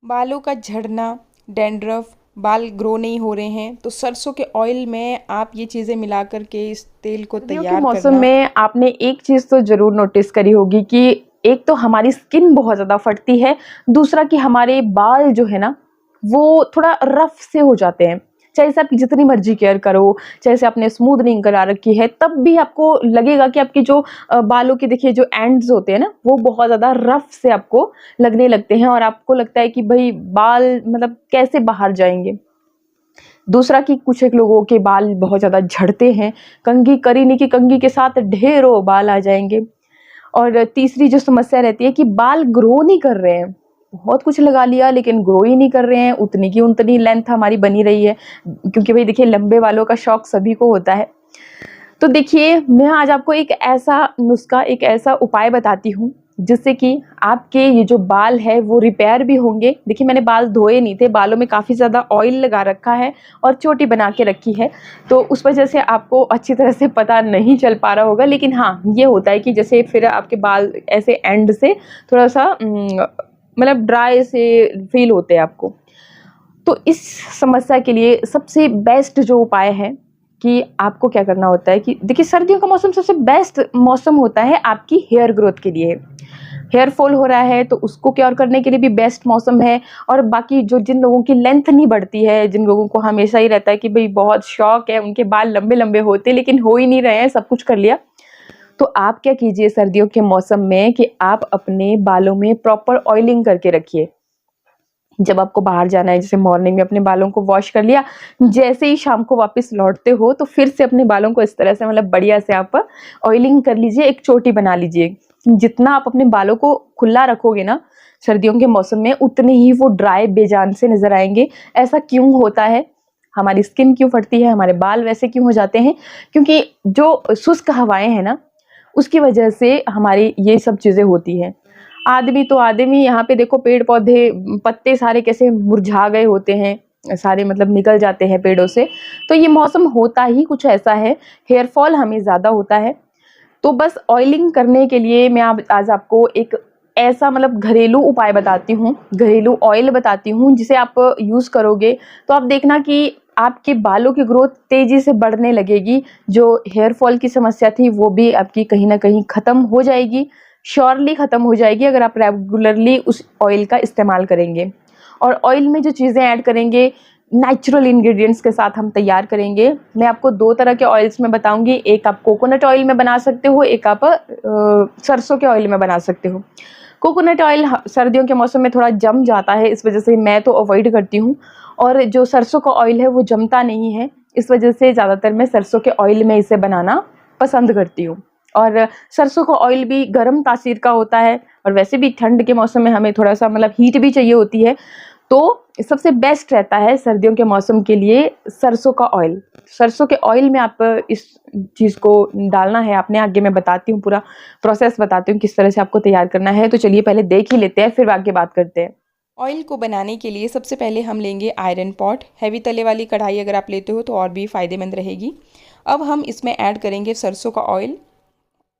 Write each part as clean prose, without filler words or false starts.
बालों का झड़ना, डैंड्रफ, बाल ग्रो नहीं हो रहे हैं तो सरसों के ऑयल में आप ये चीज़ें मिला कर के इस तेल को सर्दियों के तैयार मौसम करना। में आपने एक चीज़ तो ज़रूर नोटिस करी होगी कि एक तो हमारी स्किन बहुत ज़्यादा फटती है, दूसरा कि हमारे बाल जो है ना, वो थोड़ा रफ से हो जाते हैं। चाहे से आप जितनी मर्ज़ी केयर करो, चाहे से आपने स्मूथनिंग करा रखी है, तब भी आपको लगेगा कि आपके जो बालों के देखिए जो एंड्स होते हैं ना, वो बहुत ज़्यादा रफ से आपको लगने लगते हैं और आपको लगता है कि भई बाल मतलब कैसे बाहर जाएँगे। दूसरा कि कुछ एक लोगों के बाल बहुत ज़्यादा झड़ते हैं, कंघी करी नहीं कि कंघी के साथ ढेरों बाल आ जाएँगे। और तीसरी जो समस्या रहती है कि बाल ग्रो नहीं कर रहे हैं, बहुत कुछ लगा लिया लेकिन ग्रो ही नहीं कर रहे हैं, उतनी की उतनी लेंथ हमारी बनी रही है, क्योंकि भई देखिए लंबे बालों का शौक सभी को होता है। तो देखिए, मैं आज आपको एक ऐसा नुस्ख़ा, एक ऐसा उपाय बताती हूँ, जिससे कि आपके ये जो बाल है वो रिपेयर भी होंगे। देखिए मैंने बाल धोए नहीं थे, बालों में काफ़ी ज़्यादा ऑयल लगा रखा है और चोटी बना के रखी है, तो उस वजह से आपको अच्छी तरह से पता नहीं चल पा रहा होगा। लेकिन हाँ, ये होता है कि जैसे फिर आपके बाल ऐसे एंड से थोड़ा-सा मतलब ड्राई से फ़ील होते हैं आपको। तो इस समस्या के लिए सबसे बेस्ट जो उपाय है कि आपको क्या करना होता है कि देखिए सर्दियों का मौसम सबसे बेस्ट मौसम होता है आपकी हेयर ग्रोथ के लिए। हेयर फॉल हो रहा है तो उसको क्योर करने के लिए भी बेस्ट मौसम है। और बाकी जो जिन लोगों की लेंथ नहीं बढ़ती है, जिन लोगों को हमेशा ही रहता है कि भई बहुत शौक है, उनके बाल लंबे-लंबे होते लेकिन हो ही नहीं रहे हैं, सब कुछ कर लिया। तो आप क्या कीजिए सर्दियों के मौसम में कि आप अपने बालों में प्रॉपर ऑयलिंग करके रखिए। जब आपको बाहर जाना है, जैसे मॉर्निंग में अपने बालों को वॉश कर लिया, जैसे ही शाम को वापस लौटते हो तो फिर से अपने बालों को इस तरह से मतलब बढ़िया से आप ऑयलिंग कर लीजिए, एक चोटी बना लीजिए। जितना आप अपने बालों को खुला रखोगे ना सर्दियों के मौसम में, उतने ही वो ड्राई बेजान से नज़र आएँगे। ऐसा क्यों होता है? हमारी स्किन क्यों फटती है? हमारे बाल वैसे क्यों हो जाते हैं? क्योंकि जो शुष्क हवाएँ हैं ना, उसकी वजह से हमारी ये सब चीज़ें होती हैं। आदमी तो आदमी, यहाँ पे देखो पेड़-पौधे, पत्ते सारे कैसे मुरझा गए होते हैं, सारे मतलब निकल जाते हैं पेड़ों से। तो ये मौसम होता ही कुछ ऐसा है, हेयर फॉल हमें ज़्यादा होता है। तो बस ऑयलिंग करने के लिए मैं अब आज आपको एक ऐसा मतलब घरेलू उपाय बताती हूँ, घरेलू ऑयल बताती हूँ, जिसे आप यूज़ करोगे तो आप देखना कि आपके बालों की ग्रोथ तेज़ी से बढ़ने लगेगी। जो हेयर फॉल की समस्या थी वो भी आपकी कहीं न कहीं ख़त्म हो जाएगी, श्योरली ख़त्म हो जाएगी अगर आप रेगुलरली उस ऑयल का इस्तेमाल करेंगे। और ऑयल में जो चीज़ें ऐड करेंगे, नेचुरल इंग्रीडिएंट्स के साथ हम तैयार करेंगे। मैं आपको 2 तरह के ऑयल्स में बताऊँगी, एक आप कोकोनट ऑयल में बना सकते हो, एक आप सरसों के ऑयल में बना सकते हो। कोकोनट ऑयल सर्दियों के मौसम में थोड़ा जम जाता है, इस वजह से मैं तो अवॉइड करती हूँ। और जो सरसों का ऑयल है वो जमता नहीं है, इस वजह से ज़्यादातर मैं सरसों के ऑयल में इसे बनाना पसंद करती हूँ। और सरसों का ऑयल भी गर्म तासीर का होता है और वैसे भी ठंड के मौसम में हमें थोड़ा-सा मतलब हीट भी चाहिए होती है, तो सबसे बेस्ट रहता है सर्दियों के मौसम के लिए सरसों का ऑयल। सरसों के ऑयल में आप इस चीज़ को डालना है आपने, आगे मैं बताती हूँ, पूरा प्रोसेस बताती हूँ किस तरह से आपको तैयार करना है। तो चलिए पहले देख ही लेते हैं, फिर आगे बात करते हैं। ऑयल को बनाने के लिए सबसे पहले हम लेंगे आयरन पॉट। हैवी तले वाली कढ़ाई अगर आप लेते हो तो और भी फ़ायदेमंद रहेगी। अब हम इसमें ऐड करेंगे सरसों का ऑयल।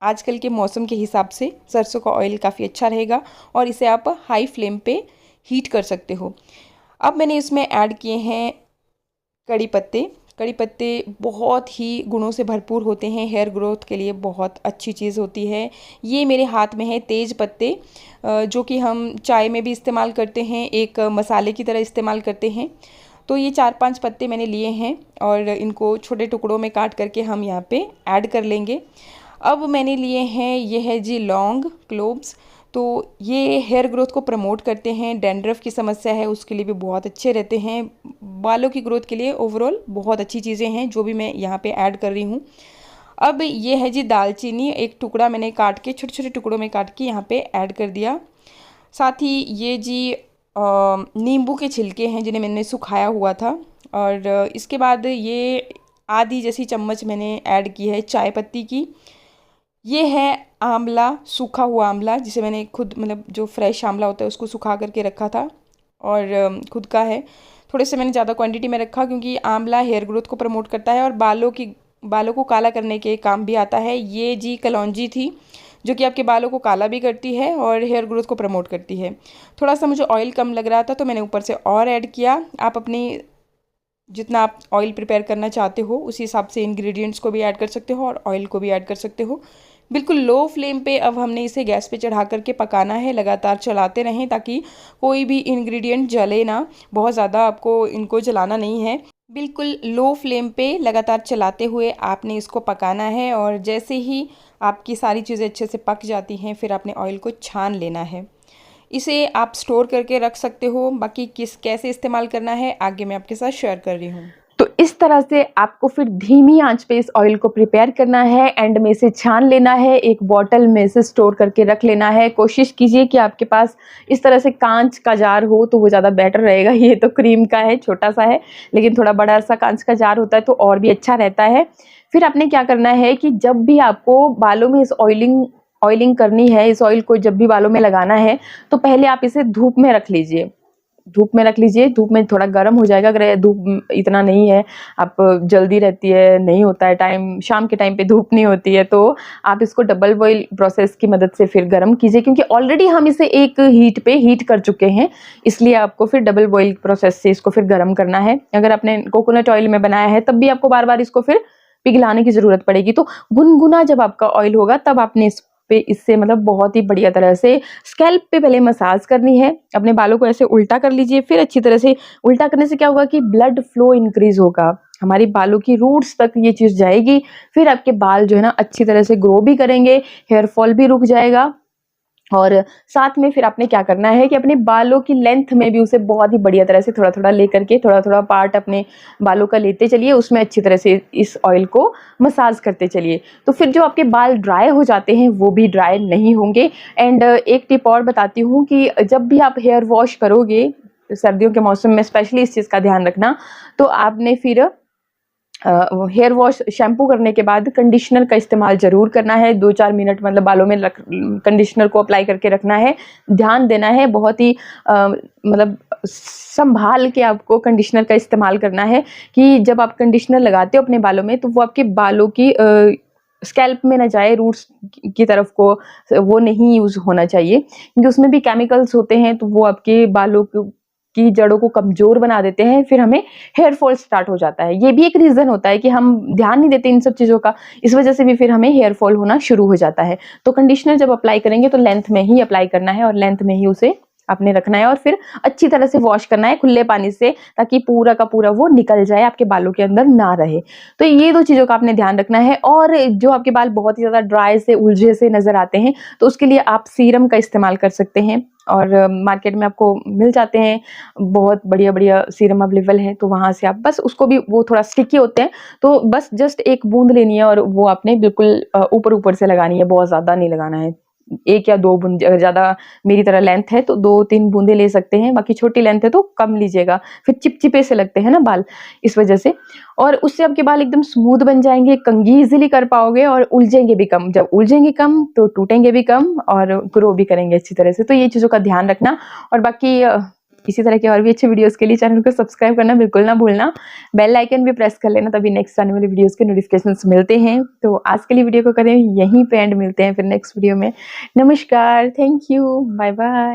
आजकल के मौसम के हिसाब से सरसों का ऑयल काफ़ी अच्छा रहेगा और इसे आप हाई फ्लेम पे हीट कर सकते हो। अब मैंने इसमें ऐड किए हैं कड़ी पत्ते। कड़ी पत्ते बहुत ही गुणों से भरपूर होते हैं, हेयर ग्रोथ के लिए बहुत अच्छी चीज़ होती है। ये मेरे हाथ में है तेज पत्ते, जो कि हम चाय में भी इस्तेमाल करते हैं, एक मसाले की तरह इस्तेमाल करते हैं। तो ये 4-5 पत्ते मैंने लिए हैं और इनको छोटे टुकड़ों में काट करके हम यहाँ पे ऐड कर लेंगे। अब मैंने लिए हैं, ये है जी लौंग, क्लोव्स। तो ये हेयर ग्रोथ को प्रमोट करते हैं, डैंड्रफ की समस्या है उसके लिए भी बहुत अच्छे रहते हैं, बालों की ग्रोथ के लिए ओवरऑल बहुत अच्छी चीज़ें हैं जो भी मैं यहाँ पे ऐड कर रही हूँ। अब ये है जी दालचीनी, एक टुकड़ा मैंने काट के छोटे-छोटे टुकड़ों में काट के यहाँ पे ऐड कर दिया। साथ ही ये जी नींबू के छिलके हैं जिन्हें मैंने सुखाया हुआ था। और इसके बाद ये आधी जैसी चम्मच मैंने ऐड की है चाय पत्ती की। ये है आंवला, सूखा हुआ आंवला, जिसे मैंने खुद मतलब जो फ्रेश आंवला होता है उसको सुखा करके रखा था और खुद का है। थोड़े से मैंने ज़्यादा क्वांटिटी में रखा क्योंकि आंवला हेयर ग्रोथ को प्रमोट करता है और बालों को काला करने के काम भी आता है। ये जी कलौंजी थी जो कि आपके बालों को काला भी करती है और हेयर ग्रोथ को प्रमोट करती है। थोड़ा सा मुझे ऑयल कम लग रहा था तो मैंने ऊपर से और ऐड किया। आप अपनी जितना आप ऑयल प्रिपेयर करना चाहते हो उसी हिसाब से इंग्रेडिएंट्स को भी ऐड कर सकते हो और ऑयल को भी ऐड कर सकते हो। बिल्कुल लो फ्लेम पे अब हमने इसे गैस पे चढ़ा करके पकाना है। लगातार चलाते रहें ताकि कोई भी इंग्रेडिएंट जले ना। बहुत ज़्यादा आपको इनको जलाना नहीं है। बिल्कुल लो फ्लेम पे लगातार चलाते हुए आपने इसको पकाना है और जैसे ही आपकी सारी चीज़ें अच्छे से पक जाती हैं फिर आपने ऑयल को छान लेना है। इसे आप स्टोर करके रख सकते हो। बाकी किस कैसे इस्तेमाल करना है आगे मैं आपके साथ शेयर कर रही हूँ। तो इस तरह से आपको फिर धीमी आंच पे इस ऑयल को प्रिपेयर करना है, एंड में इसे छान लेना है, एक बॉटल में इसे स्टोर करके रख लेना है। कोशिश कीजिए कि आपके पास इस तरह से कांच का जार हो तो वो ज़्यादा बेटर रहेगा। ये तो क्रीम का है, छोटा सा है, लेकिन थोड़ा बड़ा सा कांच का जार होता है तो और भी अच्छा रहता है। फिर आपने क्या करना है कि जब भी आपको बालों में इस ऑयलिंग करनी है, इस ऑयल को जब भी बालों में लगाना है तो पहले आप इसे धूप में रख लीजिए। धूप में रख लीजिए, धूप में थोड़ा गर्म हो जाएगा। अगर धूप इतना नहीं है, आप जल्दी रहती है, नहीं होता है टाइम, शाम के टाइम पे धूप नहीं होती है, तो आप इसको डबल बॉईल प्रोसेस की मदद से फिर गर्म कीजिए, क्योंकि ऑलरेडी हम इसे एक हीट पे हीट कर चुके हैं, इसलिए आपको फिर डबल बॉईल प्रोसेस से इसको फिर गर्म करना है। अगर आपने कोकोनट ऑयल में बनाया है तब भी आपको बार बार इसको फिर पिघलाने की ज़रूरत पड़ेगी। तो गुनगुना जब आपका ऑयल होगा तब आपने इससे मतलब बहुत ही बढ़िया तरह से स्कैल्प पे पहले मसाज करनी है। अपने बालों को ऐसे उल्टा कर लीजिए, फिर अच्छी तरह से उल्टा करने से क्या होगा कि ब्लड फ्लो इंक्रीज होगा, हमारी बालों की रूट्स तक ये चीज़ जाएगी। फिर आपके बाल जो है ना अच्छी तरह से ग्रो भी करेंगे, हेयर फॉल भी रुक जाएगा। और साथ में फिर आपने क्या करना है कि अपने बालों की लेंथ में भी उसे बहुत ही बढ़िया तरह से थोड़ा थोड़ा लेकर के थोड़ा थोड़ा पार्ट अपने बालों का लेते चलिए, उसमें अच्छी तरह से इस ऑयल को मसाज करते चलिए। तो फिर जो आपके बाल ड्राई हो जाते हैं वो भी ड्राई नहीं होंगे। एंड एक टिप और बताती हूँ कि जब भी आप हेयर वॉश करोगे सर्दियों के मौसम में स्पेशली इस चीज़ का ध्यान रखना, तो आपने फिर हेयर वॉश शैम्पू करने के बाद कंडीशनर का इस्तेमाल ज़रूर करना है। 2-4 मिनट मतलब बालों में कंडीशनर को अप्लाई करके रखना है। ध्यान देना है, बहुत ही मतलब संभाल के आपको कंडीशनर का इस्तेमाल करना है कि जब आप कंडीशनर लगाते हो अपने बालों में तो वो आपके बालों की स्कैल्प में ना जाए, रूट्स की तरफ को वो नहीं यूज़ होना चाहिए, क्योंकि उसमें भी केमिकल्स होते हैं तो वो आपके बालों की जड़ों को कमज़ोर बना देते हैं, फिर हमें हेयर फॉल स्टार्ट हो जाता है। ये भी एक रीज़न होता है कि हम ध्यान नहीं देते इन सब चीज़ों का, इस वजह से भी फिर हमें हेयर फॉल होना शुरू हो जाता है। तो कंडीशनर जब अप्लाई करेंगे तो लेंथ में ही अप्लाई करना है और लेंथ में ही उसे आपने रखना है और फिर अच्छी तरह से वॉश करना है खुले पानी से, ताकि पूरा का पूरा वो निकल जाए, आपके बालों के अंदर ना रहे। तो ये 2 चीज़ों का आपने ध्यान रखना है। और जो आपके बाल बहुत ही ज़्यादा ड्राई से उलझे से नज़र आते हैं तो उसके लिए आप सीरम का इस्तेमाल कर सकते हैं, और मार्केट में आपको मिल जाते हैं, बहुत बढ़िया-बढ़िया सीरम अवेलेबल है, तो वहाँ से आप बस उसको भी, वो थोड़ा स्टिकी होते हैं, तो बस जस्ट 1 बूँद लेनी है और वो आपने बिल्कुल ऊपर-ऊपर से लगानी है, बहुत ज़्यादा नहीं लगाना है। 1 या 2 बूँद, अगर ज़्यादा मेरी तरह लेंथ है तो 2-3 बूँदें ले सकते हैं, बाकी छोटी लेंथ है तो कम लीजिएगा, फिर चिपचिपे से लगते हैं ना बाल, इस वजह से। और उससे आपके बाल एकदम स्मूथ बन जाएँगे, कंघी ईज़िली कर पाओगे और उलझेंगे भी कम। जब उलझेंगे कम तो टूटेंगे भी कम और ग्रो भी करेंगे अच्छी तरह से। तो ये चीज़ों का ध्यान रखना। और बाकी इसी तरह के और भी अच्छे वीडियोज़ के लिए चैनल को सब्सक्राइब करना बिल्कुल ना भूलना। बेल आइकन भी प्रेस कर लेना, तभी नेक्स्ट आने वाली वीडियोज़ के नोटिफिकेशंस मिलते हैं। तो आज के लिए वीडियो को करें यहीं पे एंड, मिलते हैं फिर नेक्स्ट वीडियो में। नमस्कार, थैंक यू, बाय बाय।